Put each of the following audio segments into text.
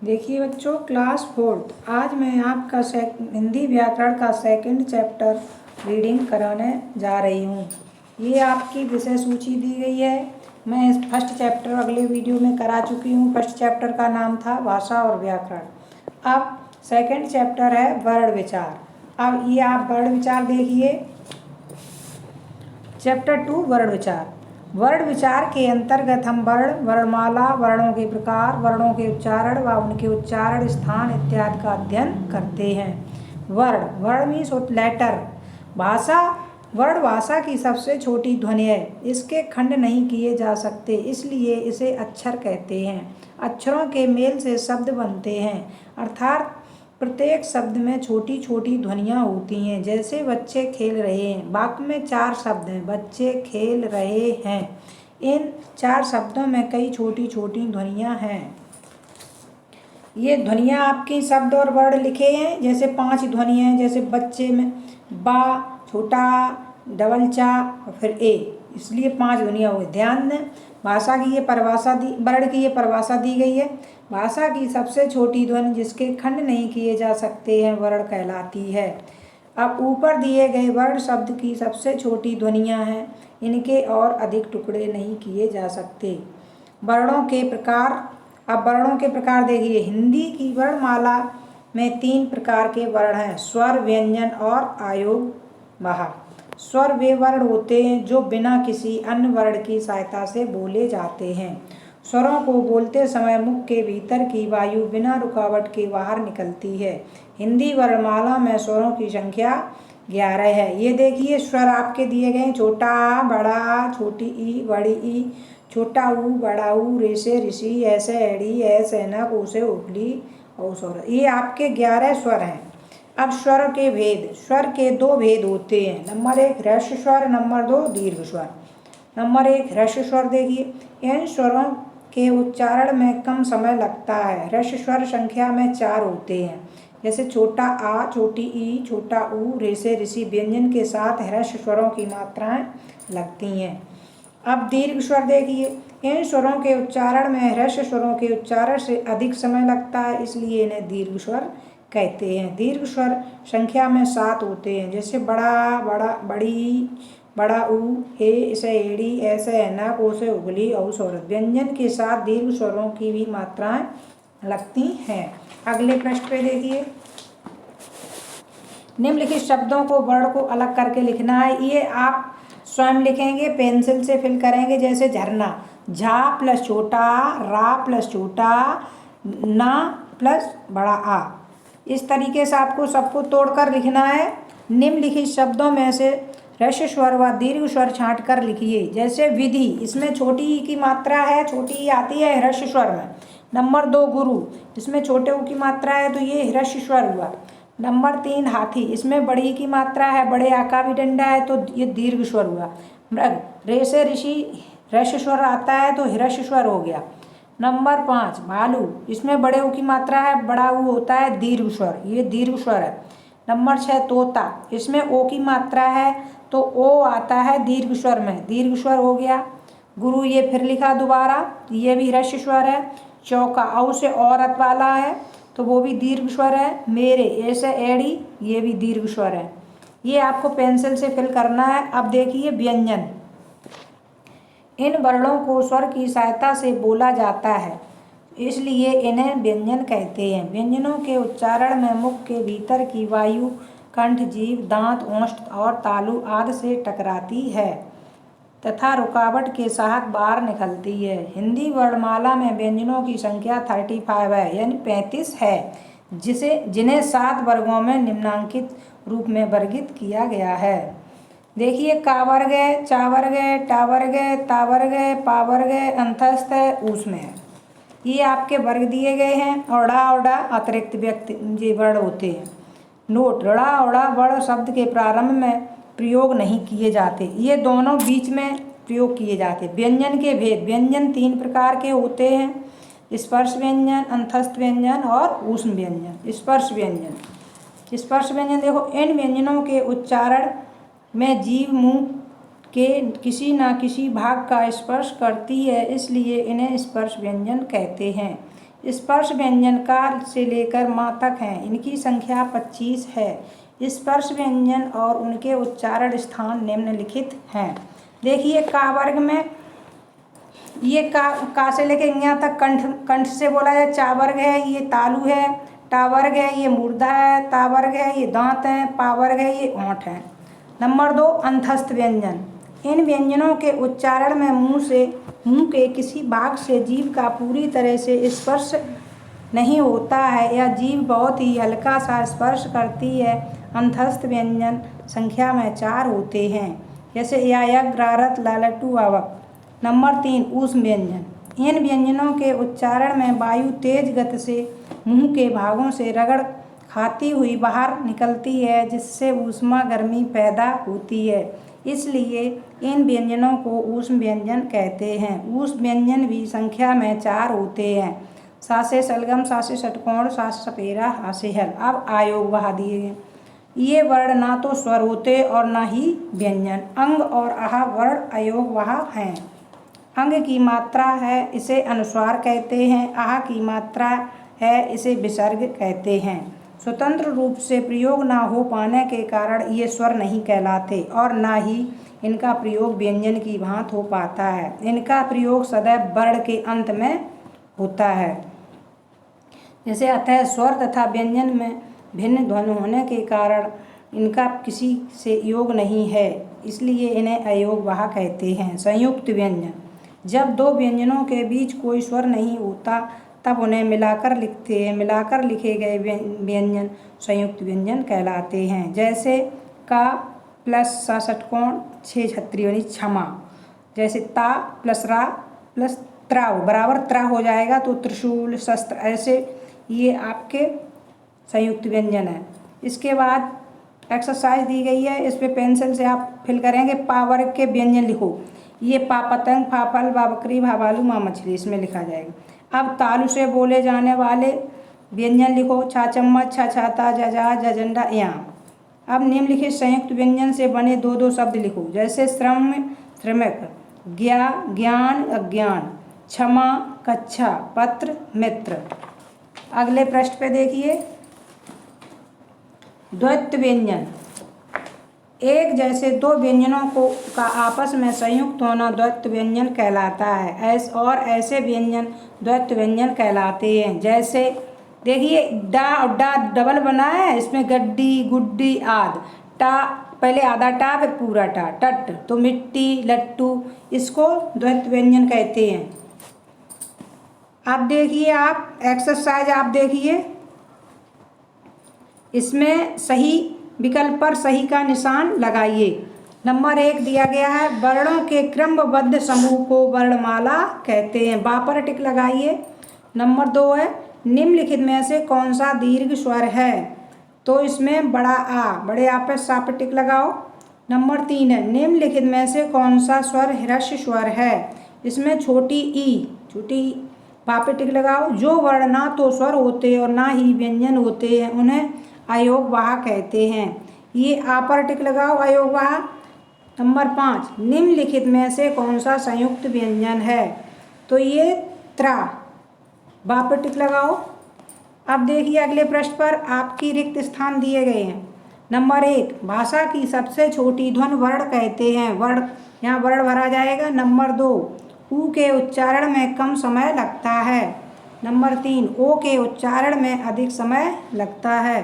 देखिए बच्चों, class fourth आज मैं आपका हिंदी व्याकरण का सेकंड चैप्टर रीडिंग कराने जा रही हूँ। ये आपकी विषय सूची दी गई है। मैं इस फर्स्ट चैप्टर अगले वीडियो में करा चुकी हूँ। फर्स्ट चैप्टर का नाम था भाषा और व्याकरण। अब सेकंड चैप्टर है वर्ण विचार। अब ये आप वर्ण विचार देखिए। चैप्टर 2 वर्ण विचार। वर्ण विचार के अंतर्गत हम वर्ण, वर्णमाला, वर्णों के प्रकार, वर्णों के उच्चारण व उनके उच्चारण स्थान इत्यादि का अध्ययन करते हैं। वर्ण मीन्स लेटर। भाषा, वर्ण भाषा की सबसे छोटी ध्वनि है। इसके खंड नहीं किए जा सकते, इसलिए इसे अक्षर कहते हैं। अक्षरों के मेल से शब्द बनते हैं, अर्थात प्रत्येक शब्द में छोटी छोटी ध्वनियाँ होती हैं। जैसे बच्चे खेल रहे हैं। वाक्य में 4 शब्द हैं। बच्चे खेल रहे हैं। इन 4 शब्दों में कई छोटी छोटी ध्वनियाँ हैं। ये ध्वनियाँ आपकी शब्द और वर्ण लिखे हैं। जैसे 5 ध्वनियाँ हैं। जैसे बच्चे में बा, छोटा, डबल चा और फिर ए, इसलिए 5 ध्वनियाँ हुई। ध्यान दें, भाषा की ये परिभाषा वर्ण की ये परिभाषा दी गई है। भाषा की सबसे छोटी ध्वनि जिसके खंड नहीं किए जा सकते हैं वर्ण कहलाती है। अब ऊपर दिए गए वर्ण शब्द की सबसे छोटी ध्वनियाँ हैं। इनके और अधिक टुकड़े नहीं किए जा सकते। वर्णों के प्रकार। अब वर्णों के प्रकार देखिए। हिंदी की वर्णमाला में 3 प्रकार के वर्ण हैं, स्वर, व्यंजन और आयोग वाह। स्वर वे वर्ण होते हैं जो बिना किसी अन्य वर्ण की सहायता से बोले जाते हैं। स्वरों को बोलते समय मुख के भीतर की वायु बिना रुकावट के बाहर निकलती है। हिंदी वर्णमाला में स्वरों की संख्या 11 है। ये देखिए स्वर आपके दिए गए, छोटा आ, बड़ा आ, छोटी ई, बड़ी ई, छोटा ऊ, बड़ा ऊ, रेसे ऋषि, ऐसे एड़ी, ऐसे ऐनक, ओसे उगली, औसौर। ये आपके 11 स्वर हैं। अब स्वर के भेद। स्वर के 2 भेद होते हैं। नंबर 1 ह्रस्व स्वर, नंबर 2 दीर्घ स्वर। नंबर 1 ह्रस्व स्वर देखिए। इन स्वरों के उच्चारण में कम समय लगता है। ह्रस्व स्वर संख्या में 4 होते हैं। जैसे छोटा आ, छोटी ई, छोटा ऊ, रेसे ऋषि। व्यंजन के साथ ह्रस्व स्वरों की मात्राएं लगती हैं। अब दीर्घ स्वर देखिए। इन स्वरों के उच्चारण में ह्रस्व स्वरों के उच्चारण से अधिक समय लगता है, इसलिए इन्हें दीर्घ स्वर कहते हैं। दीर्घ स्वर संख्या में 7 होते हैं। जैसे बड़ा, बड़ा, बड़ी, बड़ा ऊ, हे, ऐसे एड़ी, ऐसे ऐनक, ओसे उगली, औस औरत। व्यंजन के साथ दीर्घ स्वरों की भी मात्राएं लगती हैं। अगले पृष्ठ पे देखिए। निम्नलिखित शब्दों को वर्ण को अलग करके लिखना है। ये आप स्वयं लिखेंगे, पेंसिल से फिल करेंगे। जैसे झरना, झा प्लस छोटा, रा प्लस छोटा, ना प्लस बड़ा आ। इस तरीके से आपको सबको तोड़कर लिखना है। निम्नलिखित शब्दों में से ह्रस्व स्वर व दीर्घ स्वर छांट कर लिखिए। जैसे विधि, इसमें छोटी ई की मात्रा है, छोटी ई आती है ह्रस्व स्वर में। नंबर 2 गुरु, इसमें छोटे ऊ की मात्रा है तो ये ह्रस्व स्वर हुआ। नंबर 3 हाथी, इसमें बड़ी की मात्रा है, बड़े आ का भी डंडा है तो ये दीर्घ स्वर हुआ। मृग, रे से ऋषि ह्रस्व स्वर आता है तो ह्रस्व स्वर हो गया। नंबर 5 भालू, इसमें बड़े ऊ की मात्रा है, बड़ा ऊ होता है दीर्घ स्वर, ये दीर्घ स्वर है। नंबर 6 तोता, इसमें ओ की मात्रा है तो ओ आता है दीर्घ स्वर में, दीर्घ स्वर हो गया। गुरु, ये फिर लिखा दोबारा, ये भी ह्रस्व स्वर है। चौका, औ से औरत वाला है तो वो भी दीर्घ स्वर है। मेरे, ऐसे एड़ी, ये भी दीर्घ स्वर है। ये आपको पेंसिल से फिल करना है। अब देखिए व्यंजन। इन वर्णों को स्वर की सहायता से बोला जाता है, इसलिए इन्हें व्यंजन कहते हैं। व्यंजनों के उच्चारण में मुख के भीतर की वायु कंठ, जीभ, दांत, ओष्ठ और तालु आदि से टकराती है तथा रुकावट के साथ बाहर निकलती है। हिंदी वर्णमाला में व्यंजनों की संख्या 35 है, यानी 35 है, जिन्हें 7 वर्गों में निम्नांकित रूप में वर्गित किया गया है। देखिए का वर्ग है, चा वर्ग है, टा वर्ग है, ता वर्ग है, पा वर्ग है, अंतस्थ है, ऊष्म है। ये आपके वर्ग दिए गए हैं। औड़ा औड़ा अतिरिक्त व्यक्ति ये वर्ण होते हैं। नोट, ड़ा औड़ा वर्ण शब्द के प्रारंभ में प्रयोग नहीं किए जाते, ये दोनों बीच में प्रयोग किए जाते। व्यंजन के भेद। व्यंजन 3 प्रकार के होते हैं, स्पर्श व्यंजन, अंतस्थ व्यंजन और ऊष्म व्यंजन। स्पर्श व्यंजन। स्पर्श व्यंजन देखो, इन व्यंजनों के उच्चारण में जीभ मुंह के किसी न किसी भाग का स्पर्श करती है, इसलिए इन्हें स्पर्श व्यंजन कहते हैं। स्पर्श व्यंजन का से लेकर माँ तक हैं। इनकी संख्या 25 है। स्पर्श व्यंजन और उनके उच्चारण स्थान निम्नलिखित हैं। देखिए का वर्ग में ये का से लेके यहाँ तक कंठ से बोला जाए। चा वर्ग है, ये तालु है। टा वर्ग है, ये मूर्धा है। ता वर्ग है, ये दांत है। पा वर्ग है, ये ओंठ है। नंबर 2 अंतस्थ व्यंजन। इन व्यंजनों के उच्चारण में मुंह के किसी भाग से जीभ का पूरी तरह से स्पर्श नहीं होता है या जीभ बहुत ही हल्का सा स्पर्श करती है। अंतस्थ व्यंजन संख्या में 4 होते हैं, जैसे या, यक, रारत, लालटू, आवक। नंबर 3 ऊष्म व्यंजन। इन व्यंजनों के उच्चारण में वायु तेज गति से मुंह के भागों से रगड़ खाती हुई बाहर निकलती है, जिससे ऊष्मा गर्मी पैदा होती है। इसलिए इन व्यंजनों को ऊष्म व्यंजन कहते हैं। ऊष्म व्यंजन भी संख्या में 4 होते हैं। सासे सलगम, सासे षटकोण, सासे सपेरा, हासे हल। अब आयोग वहा दिए गए। ये वर्ण ना तो स्वर होते और ना ही व्यंजन। अंग और आह वर्ण अयोग वहा हैं। अंग की मात्रा है, इसे अनुस्वार कहते हैं। आह की मात्रा है, इसे विसर्ग कहते हैं। स्वतंत्र रूप से प्रयोग ना हो पाने के कारण ये स्वर नहीं कहलाते और ना ही इनका प्रयोग व्यंजन की भांति हो पाता है। इनका प्रयोग सदैव वर्ण के अंत में होता है। जैसे अतः स्वर तथा व्यंजन में भिन्न ध्वनि होने के कारण इनका किसी से योग नहीं है, इसलिए इन्हें अयोग वहा कहते हैं। संयुक्त व्यंजन। जब दो व्यंजनों के बीच कोई स्वर नहीं होता तब उन्हें मिलाकर लिखे गए व्यंजन संयुक्त व्यंजन कहलाते हैं। जैसे का प्लस सा षटकोण 6 छत्री यानी क्षमा। जैसे ता प्लस रा प्लस त्रा बराबर त्रा हो जाएगा तो त्रिशूल, शस्त्र, ऐसे ये आपके संयुक्त व्यंजन है। इसके बाद एक्सरसाइज दी गई है, इस पे पेंसिल से आप फिल करेंगे। पा वर्ग के व्यंजन लिखो। ये पा पतंग, फा फल, बा बकरी, भा भालू, माँ मछली, इसमें लिखा जाएगा। अब तालु से बोले जाने वाले व्यंजन लिखो। छा चम्मच, छा छाता, जजा, जजंडा, याम। अब निम्नलिखित संयुक्त व्यंजन से बने 2-2 शब्द लिखो। जैसे श्रम, श्रमिक, ज्ञान, अज्ञान, क्षमा, कक्षा, पत्र, मित्र। अगले पृष्ठ पे देखिए। द्वैत व्यंजन। एक जैसे दो व्यंजनों का आपस में संयुक्त होना द्वैत व्यंजन कहलाता है। और ऐसे व्यंजन द्वैत व्यंजन कहलाते हैं। जैसे देखिए डा और डा डबल बना है, इसमें गड्डी, गुड्डी, आद। टा पहले आधा टा फिर पूरा टा। टट तो मिट्टी, लट्टू, इसको द्वैत व्यंजन कहते हैं। अब देखिए आप एक्सरसाइज आप देखिए, इसमें सही विकल्प पर सही का निशान लगाइए। नंबर 1 दिया गया है, वर्णों के क्रमबद्ध समूह को वर्णमाला कहते हैं। बा पर टिक लगाइए। नंबर 2 है, निम्नलिखित में से कौन सा दीर्घ स्वर है? तो इसमें बड़ा आ, बड़े आ पर सा पर टिक लगाओ। नंबर 3 है, निम्नलिखित में से कौन सा स्वर ह्रस्व स्वर है? इसमें छोटी ई बा पर टिक लगाओ। जो वर्ण ना तो स्वर होते और ना ही व्यंजन होते हैं उन्हें अयोग वहा कहते हैं। ये आ पर टिक लगाओ, अयोग वहा। नंबर 5, निम्नलिखित में से कौन सा संयुक्त व्यंजन है? तो ये त्रा, बा पर टिक लगाओ। अब देखिए अगले पृष्ठ पर आपकी रिक्त स्थान दिए गए हैं। नंबर 1, भाषा की सबसे छोटी ध्वनि वर्ण कहते हैं। वर्ण, यहाँ वर्ण भरा जाएगा। नंबर 2, ऊ के उच्चारण में कम समय लगता है। नंबर 3, ओ के उच्चारण में अधिक समय लगता है।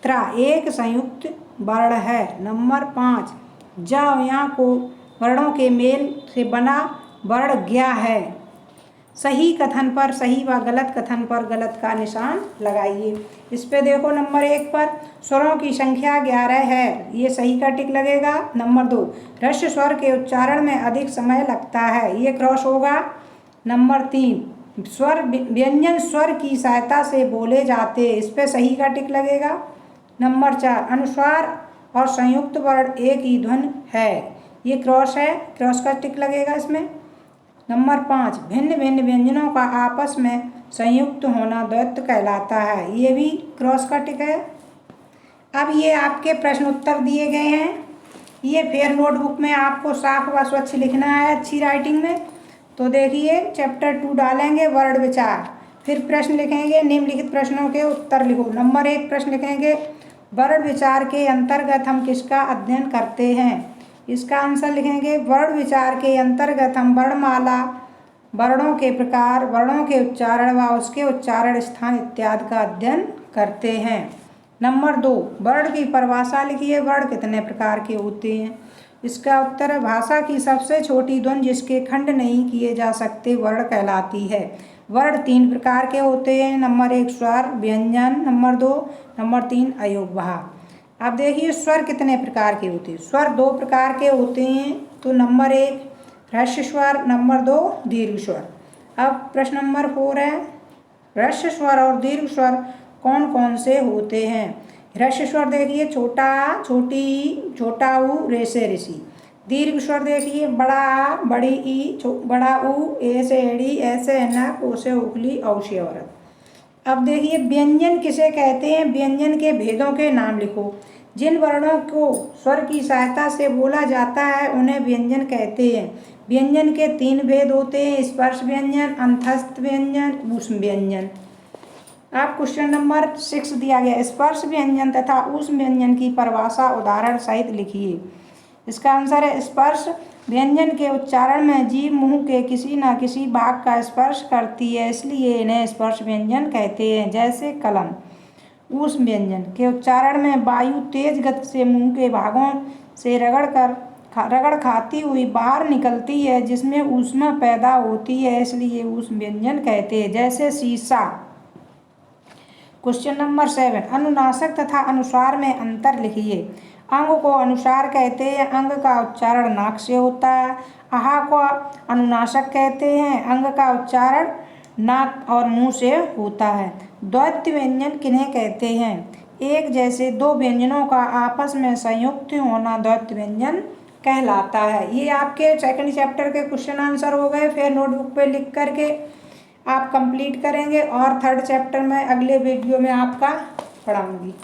त्रा एक संयुक्त वर्ण है। नंबर 5, जा यहाँ को वर्णों के मेल से बना वर्ण ज्ञा है। सही कथन पर सही व गलत कथन पर गलत का निशान लगाइए। इस पे देखो नंबर 1 पर स्वरों की संख्या 11 है, ये सही का टिक लगेगा। नंबर 2, ह्रस्व स्वर के उच्चारण में अधिक समय लगता है, ये क्रॉस होगा। नंबर 3, स्वर व्यंजन स्वर की सहायता से बोले जाते, इस पे सही का टिक लगेगा। नंबर 4, अनुस्वार और संयुक्त वर्ण एक ही ध्वनि है, ये क्रॉस है, क्रॉस का टिक लगेगा इसमें। नंबर 5, भिन्न भिन्न व्यंजनों का आपस में संयुक्त होना द्वैत कहलाता है, ये भी क्रॉस का टिक है। अब ये आपके प्रश्न उत्तर दिए गए हैं। ये फिर नोटबुक में आपको साफ व स्वच्छ लिखना है अच्छी राइटिंग में। तो देखिए चैप्टर 2 डालेंगे वर्ण विचार। फिर प्रश्न लिखेंगे, निम्नलिखित प्रश्नों के उत्तर लिखो। नंबर 1 प्रश्न लिखेंगे, वर्ण विचार के अंतर्गत हम किसका अध्ययन करते हैं? इसका आंसर लिखेंगे, वर्ण विचार के अंतर्गत हम वर्णमाला, वर्णों के प्रकार, वर्णों के उच्चारण व उसके उच्चारण स्थान इत्यादि का अध्ययन करते हैं। नंबर 2 वर्ण की परिभाषा लिखिए, वर्ण कितने प्रकार के होते हैं? इसका उत्तर है, भाषा की सबसे छोटी ध्वनि जिसके खंड नहीं किए जा सकते वर्ण कहलाती है। वर्ण 3 प्रकार के होते हैं। नंबर 1 स्वर, व्यंजन, नंबर 3 अयोगवाह। अब देखिए स्वर कितने प्रकार के होते हैं। स्वर 2 प्रकार के होते हैं। तो नंबर 1 ह्रस्व स्वर, नंबर 2 दीर्घ स्वर। अब प्रश्न नंबर 4 है, ह्रस्व स्वर और दीर्घ स्वर कौन कौन से होते हैं? ह्रस्व स्वर देखिए, छोटा, छोटी, छोटा ऊ, रेसे ऋषि। दीर्घ स्वर देखिए, बड़ा आ, बड़ी ई, बड़ा ऊ, ए से एड़ी, ऐसे नक, ओ से उगली, औ से औरत। अब देखिए व्यंजन किसे कहते हैं? व्यंजन के भेदों के नाम लिखो। जिन वर्णों को स्वर की सहायता से बोला जाता है उन्हें व्यंजन कहते हैं। व्यंजन के 3 भेद होते हैं, स्पर्श व्यंजन, अंतस्थ व्यंजन, ऊष्म व्यंजन। अब क्वेश्चन नंबर 6 दिया गया, स्पर्श व्यंजन तथा ऊष्म व्यंजन की परिभाषा उदाहरण सहित लिखिए। इसका आंसर है, स्पर्श व्यंजन के उच्चारण में जीभ मुंह के किसी न किसी भाग का स्पर्श करती है, इसलिए इन्हें स्पर्श व्यंजन कहते हैं, जैसे कलम। ऊष्म व्यंजन के उच्चारण में वायु तेज गति से मुंह के भागों से रगड़ खाती हुई बाहर निकलती है, जिसमें ऊष्मा पैदा होती है, इसलिए ऊष्म व्यंजन कहते हैं, जैसे शीशा। क्वेश्चन नंबर 7 अनुनासिक तथा अनुस्वार में अंतर लिखिए। अंग को अनुस्वार कहते हैं, अंग का उच्चारण नाक से होता है। आहा को अनुनासिक कहते हैं, अंग का उच्चारण नाक और मुंह से होता है। द्वैत व्यंजन किन्हें कहते हैं? एक जैसे 2 व्यंजनों का आपस में संयुक्त होना द्वैत व्यंजन कहलाता है। ये आपके सेकंड चैप्टर के क्वेश्चन आंसर हो गए। फिर नोटबुक पे लिख करके आप कंप्लीट करेंगे और थर्ड चैप्टर में अगले वीडियो में आपका पढ़ाऊंगी।